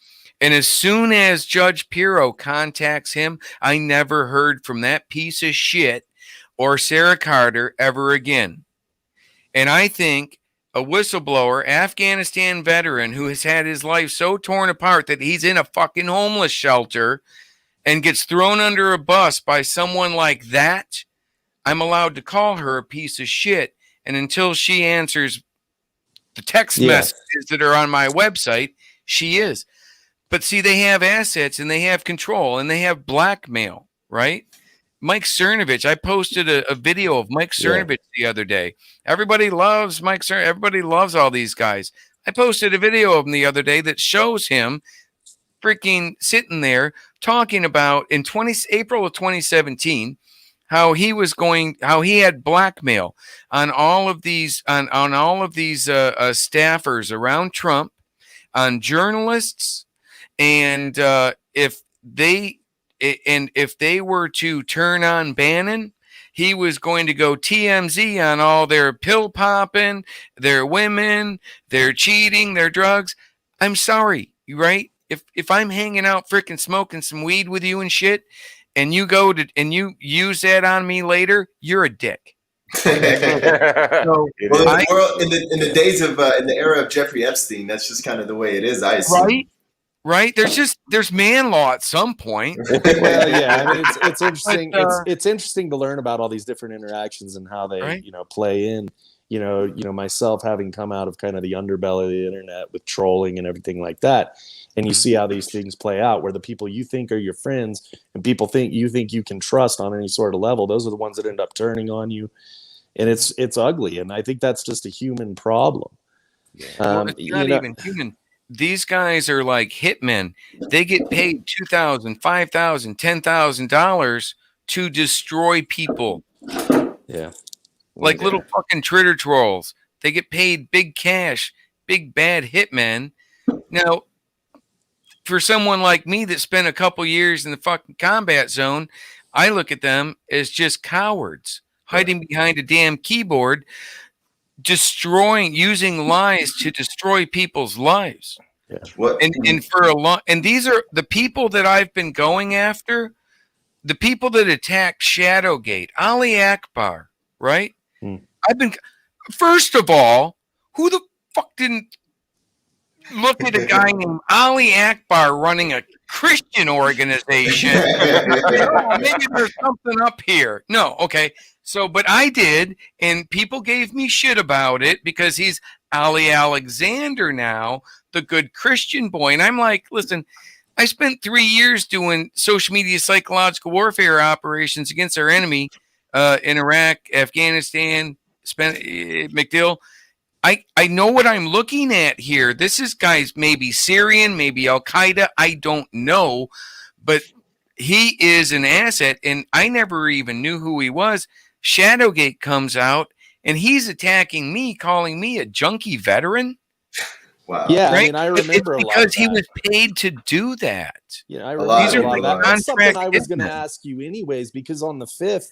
And as soon as Judge Pirro contacts him, I never heard from that piece of shit or Sarah Carter ever again. And I think a whistleblower, Afghanistan veteran who has had his life so torn apart that he's in a fucking homeless shelter and gets thrown under a bus by someone like that, I'm allowed to call her a piece of shit. And until she answers the text messages that are on my website, she is. But see, they have assets and they have control and they have blackmail, right? Mike Cernovich, I posted a video of Mike Cernovich the other day. Everybody loves Mike Cernovich. Everybody loves all these guys. I posted a video of him the other day that shows him freaking sitting there talking about in April of 2017 how he had blackmail on all of these staffers around Trump, on journalists, and if they were to turn on Bannon, he was going to go TMZ on all their pill popping, their women, their cheating, their drugs. I'm sorry, right? If I'm hanging out freaking smoking some weed with you and shit, and you go to and you use that on me later, you're a dick. So, in the days of in the era of Jeffrey Epstein, that's just kind of the way it is. I assume. Right. There's man law at some point. Well, yeah, I mean, it's interesting. It's interesting to learn about all these different interactions and how they, play in. Myself having come out of kind of the underbelly of the internet with trolling and everything like that, and you see how these things play out, where the people you think are your friends and people think you can trust on any sort of level, those are the ones that end up turning on you, and it's ugly. And I think that's just a human problem. Well, it's not even human. These guys are like hitmen. They get paid $2,000, $5,000, $10,000 to destroy people. Yeah. Like little fucking Twitter trolls. They get paid big cash, big bad hitmen. Now, for someone like me that spent a couple years in the fucking combat zone, I look at them as just cowards hiding behind a damn keyboard, using lies to destroy people's lives. Yeah. And these are the people that I've been going after, the people that attacked Shadowgate, Ali Akbar, right? First of all, who the fuck didn't look at a guy named Ali Akbar running a Christian organization? Maybe there's something up here. No, okay. So, but I did, and people gave me shit about it because he's Ali Alexander now, the good Christian boy. And I'm like, listen, I spent 3 years doing social media psychological warfare operations against our enemy in Iraq, Afghanistan, MacDill. I know what I'm looking at here. This is guys, maybe Syrian, maybe Al-Qaeda. I don't know, but he is an asset, and I never even knew who he was. Shadowgate comes out, and he's attacking me, calling me a junkie veteran. Wow. Yeah, right? I mean, I remember a lot because of he that. was paid to do that. Yeah, I A remember lot a of lot of people that. are. That's something I was Contract going to hitmen. ask you anyways, because on the 5th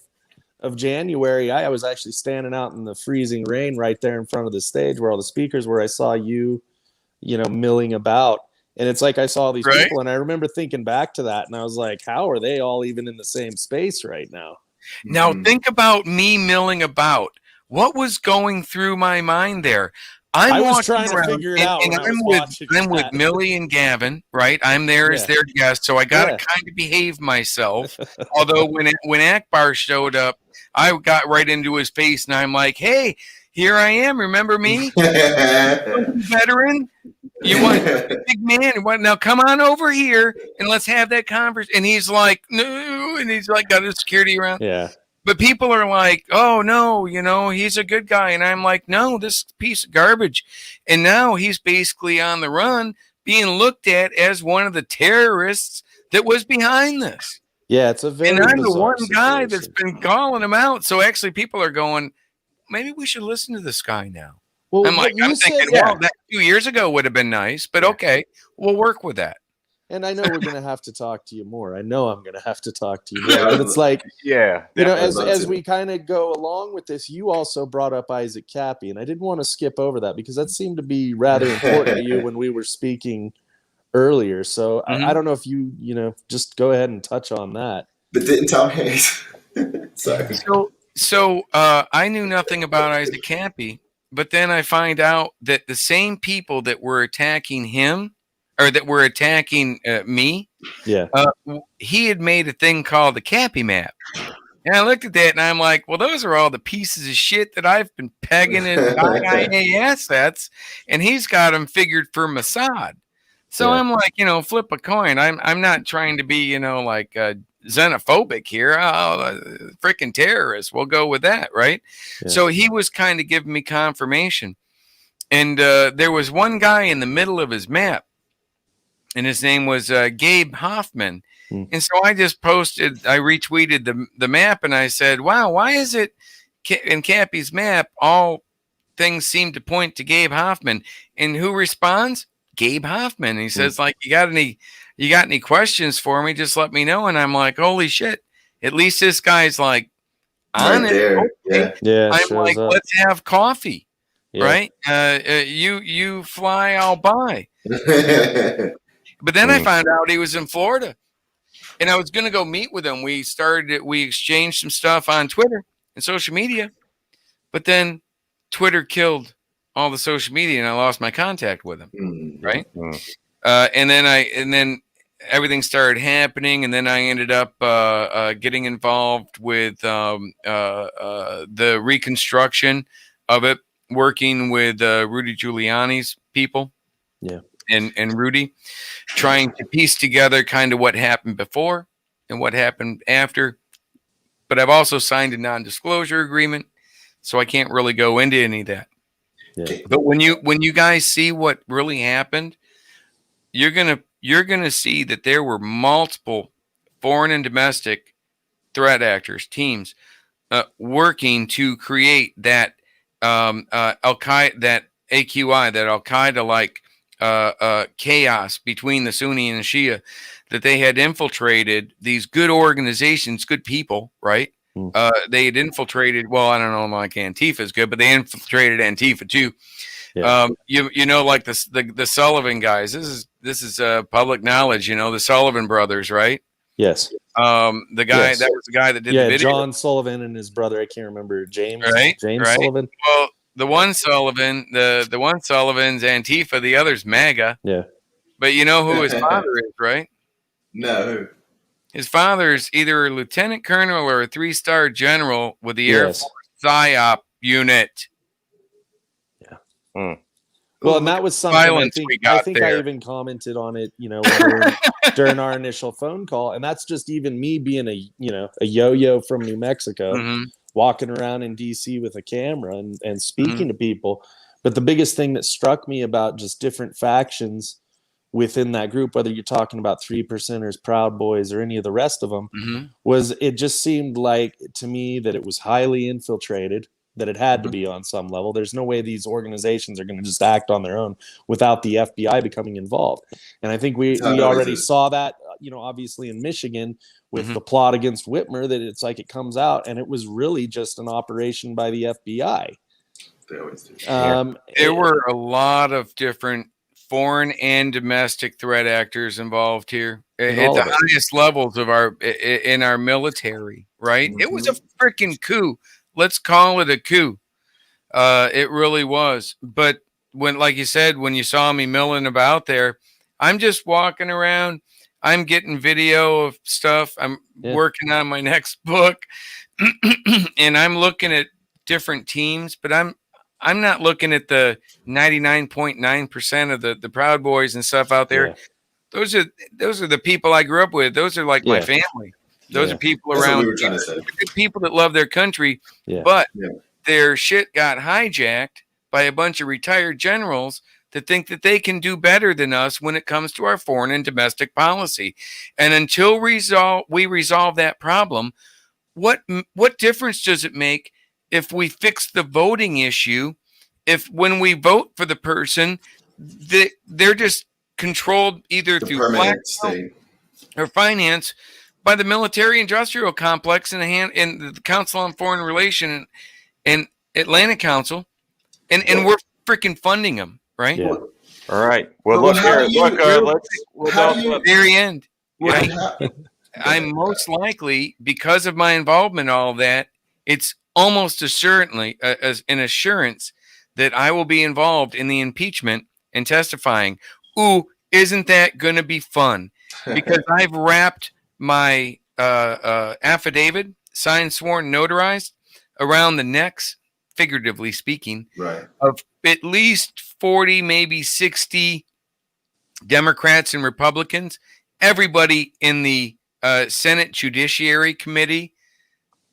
of January, I was actually standing out in the freezing rain right there in front of the stage where all the speakers were. I saw you, milling about. And it's like I saw all these Right? people, and I remember thinking back to that, and I was like, how are they all even in the same space right now? Now Mhm. think about me milling about. What was going through my mind there? I I'm was walking trying to around, figure it and, out and when I was watching I'm with that. Millie and Gavin, right? I'm there as Yeah. their guest, so I got to Yeah. kind of behave myself. Although when Akbar showed up, I got right into his face, and I'm like, "Hey, here I am. Remember me, veteran? You want big man? What now? Come on over here and let's have that conversation." And he's like, "No," and he's like got his security around. Yeah. But people are like, "Oh no, he's a good guy," and I'm like, "No, this piece of garbage." And now he's basically on the run, being looked at as one of the terrorists that was behind this. Yeah, it's a very And I'm the bizarre one guy that's situation. been calling him out. So actually, people are going, maybe we should listen to this guy now. Well, I'm what you said, thinking, well, that 2 years ago would have been nice, but okay, we'll work with that. and I know we're going to have to talk to you more. I know I'm going to have to talk to you Yeah, more, but it's like, Yeah, as love as to. we kind of go along with this, you also brought up Isaac Cappy, and I didn't want to skip over that because that seemed to be rather important to you when we were speaking earlier. So I don't know if you just go ahead and touch on that. But didn't Tom Hanks? Sorry. So I knew nothing about Isaac Cappy, but then I find out that the same people that were attacking him, or that were attacking me, Yeah. he had made a thing called the Cappy map. And I looked at that and I'm like, well, those are all the pieces of shit that I've been pegging in IA assets, and he's got them figured for Mossad. So Yeah. I'm like, flip a coin. I'm not trying to be, like xenophobic here. Freaking terrorist. We'll go with that, right? Yeah. So he was kind of giving me confirmation. And there was one guy in the middle of his map, and his name was Gabe Hoffman. And so I just I retweeted the map, and I said, wow, why is it in Cappy's map, all things seem to point to Gabe Hoffman? And who responds? Gabe Hoffman. And he says, like, you got any questions for me? Just let me know. And I'm like, holy shit. At least this guy's like on Right it. there. Okay. Yeah. I'm like, up. let's have coffee. Yeah. Right? You fly, I'll buy. But then I found out he was in Florida, and I was going to go meet with him. We exchanged some stuff on Twitter and social media, but then Twitter killed all the social media, and I lost my contact with him. Right. And then everything started happening, and then I ended up getting involved with the reconstruction of it, working with Rudy Giuliani's people. Yeah. And Rudy, trying to piece together kind of what happened before and what happened after. But I've also signed a non-disclosure agreement, so I can't really go into any of that. Yeah. But when you guys see what really happened, you're gonna see that there were multiple foreign and domestic threat actors, teams, working to create that Al-Qaeda, that AQI, that Al-Qaeda like chaos between the Sunni and the Shia, that they had infiltrated these good organizations, good people, right? They had infiltrated, well, I don't know, like Antifa is good, but they infiltrated Antifa too. Yeah. Like the Sullivan guys. This is public knowledge. The Sullivan brothers, right? Yes. The guy Yes. that was the guy that did the video. John Sullivan and his brother. I can't remember. James. Right. James right. Sullivan. Well, the one Sullivan, the one Sullivan's Antifa, the other's MAGA. Yeah. But you know who his father is, right? No. His father's either a lieutenant colonel or a 3-star general with the Air Force PSYOP unit. Yeah. Well, and that was something I think there. I even commented on it, during our initial phone call. And that's just even me being a yo-yo from New Mexico, walking around in DC with a camera and speaking to people. But the biggest thing that struck me about just different factions within that group, whether you're talking about 3%ers, Proud Boys, or any of the rest of them, was it just seemed like to me that it was highly infiltrated. that it had to be on some level. There's no way these organizations are going to just act on their own without the FBI becoming involved. And I think we already saw that, obviously in Michigan with the plot against Whitmer, that it's like it comes out and it was really just an operation by the FBI. They always do. There were a lot of different foreign and domestic threat actors involved here at the highest levels of our military, right? It was a freaking coup. Let's call it a coup. It really was. But when, like you said, when you saw me milling about there, I'm just walking around. I'm getting video of stuff. I'm working on my next book, and I'm looking at different teams, but I'm not looking at the 99.9% of the Proud Boys and stuff out there. Yeah. Those are the people I grew up with. Those are like my family. Those are people around. People that love their country, but their shit got hijacked by a bunch of retired generals that think that they can do better than us when it comes to our foreign and domestic policy. And until we resolve that problem, what difference does it make if we fix the voting issue? If when we vote for the person, they're just controlled either through state or finance by the military-industrial complex in the Council on Foreign Relations and Atlantic Council, and we're freaking funding them, right? Yeah. All right. Well, look here. Let's very end. Right? I'm most likely, because of my involvement in all of that, it's almost assuredly as an assurance that I will be involved in the impeachment and testifying. Ooh, isn't that going to be fun? Because I've wrapped my affidavit, signed, sworn, notarized, around the necks, figuratively speaking, of at least 40, maybe 60 Democrats and Republicans. Everybody in the Senate Judiciary Committee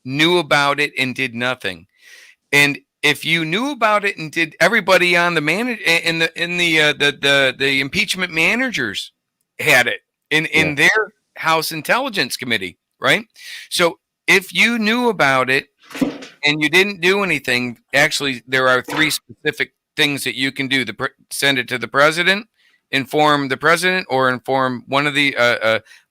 knew about it and did nothing. And if you knew about it and did, everybody on the the impeachment managers had it in their House Intelligence Committee, right? So if you knew about it and you didn't do anything, actually, there are 3 specific things that you can do: send it to the president, inform the president, or inform one of the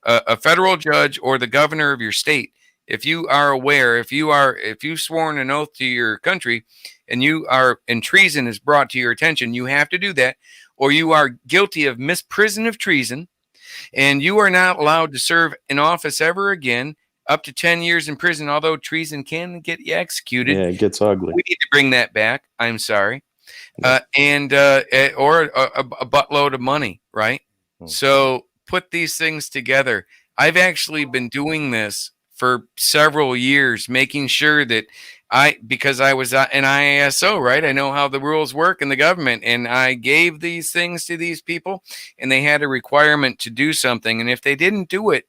a federal judge or the governor of your state. If you are aware, if you've sworn an oath to your country and treason is brought to your attention, you have to do that, or you are guilty of misprision of treason, and you are not allowed to serve in office ever again, up to 10 years in prison, although treason can get you executed. Yeah, it gets ugly. We need to bring that back. I'm sorry. Or a buttload of money, right? So put these things together. I've actually been doing this for several years, making sure that because I was an IASO, right? I know how the rules work in the government, and I gave these things to these people, and they had a requirement to do something. And if they didn't do it,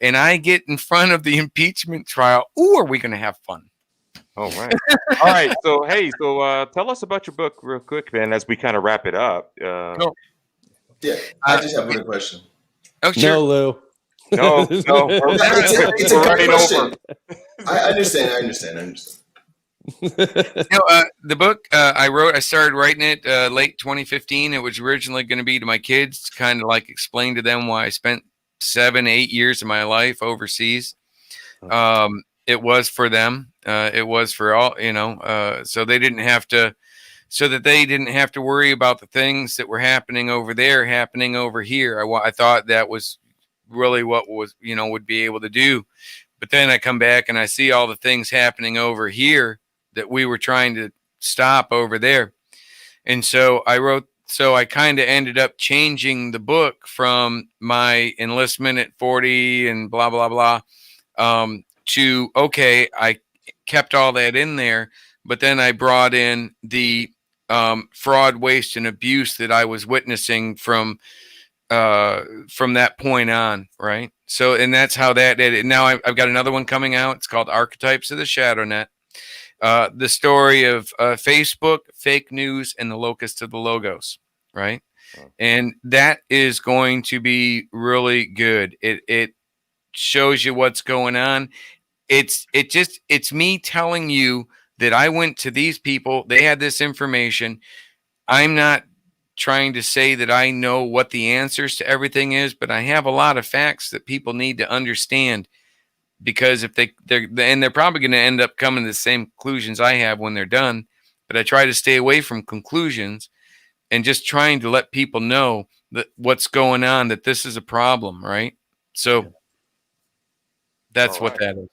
and I get in front of the impeachment trial, are we going to have fun? Oh, right. All right. So, hey, tell us about your book real quick, man, as we kind of wrap it up. Cool. Yeah, I just have one question. Oh, sure. No, Lou. No. It's a good question. I understand. The book I started writing it late 2015. It was originally going to be to my kids, kind of like explain to them why I spent 7-8 years of my life overseas. It was for them. It was for all, so they didn't have to, so that they didn't have to worry about the things that were happening over there, happening over here. I thought that was really what was, would be able to do. But then I come back and I see all the things happening over here that we were trying to stop over there. And so I kind of ended up changing the book from my enlistment at 40 and blah, blah, blah, to, okay, I kept all that in there, but then I brought in the fraud, waste, and abuse that I was witnessing from that point on, right? So, and that's how that did. Now I've got another one coming out. It's called Archetypes of the Shadow Net. The story of Facebook, fake news, and the locust of the logos, right? And that is going to be really good. It shows you what's going on. It's me telling you that I went to these people. They had this information. I'm not trying to say that I know what the answers to everything is, but I have a lot of facts that people need to understand, because if they're probably going to end up coming to the same conclusions I have when they're done. But I try to stay away from conclusions and just trying to let people know that what's going on, that this is a problem, right? So that's what that is.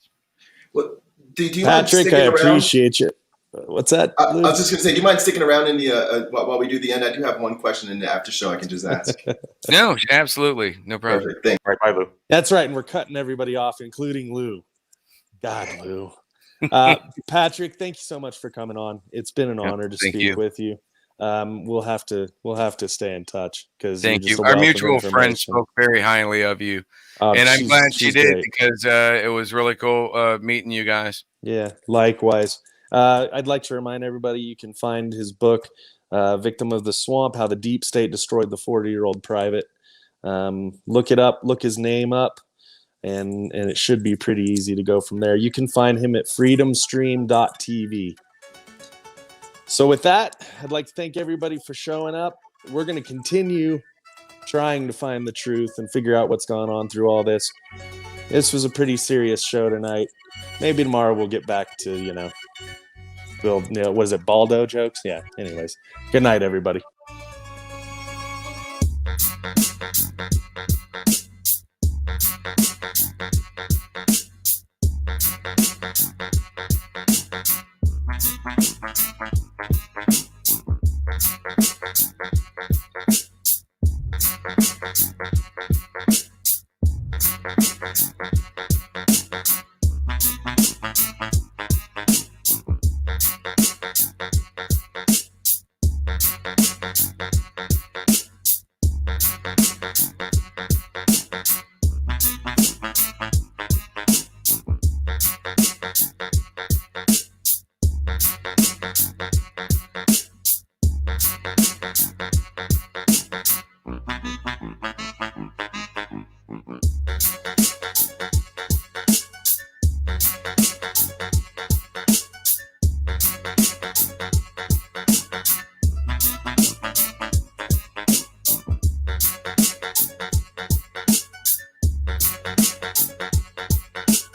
Well, do you Patrick, I appreciate you. What's that? I was just going to say, do you mind sticking around in the while we do the end? I do have one question in the after show I can just ask. No, absolutely. No problem. Perfect. Thanks. All right, bye, Lou. That's right. And we're cutting everybody off, including Lou. God, Lou. Patrick, thank you so much for coming on. It's been an honor to speak with you. We'll have to stay in touch, because thank you. Our mutual friend spoke very highly of you, and I'm glad she did, great. Because it was really cool meeting you guys. Yeah, likewise. I'd like to remind everybody you can find his book, Victim of the Swamp, How the Deep State Destroyed the 40-Year-Old Private. Look it up, look his name up, and it should be pretty easy to go from there. You can find him at freedomstream.tv. So with that, I'd like to thank everybody for showing up. We're going to continue trying to find the truth and figure out what's gone on through all this. This was a pretty serious show tonight. Maybe tomorrow we'll get back to, what is it, Baldo jokes? Yeah, anyways. Good night, everybody.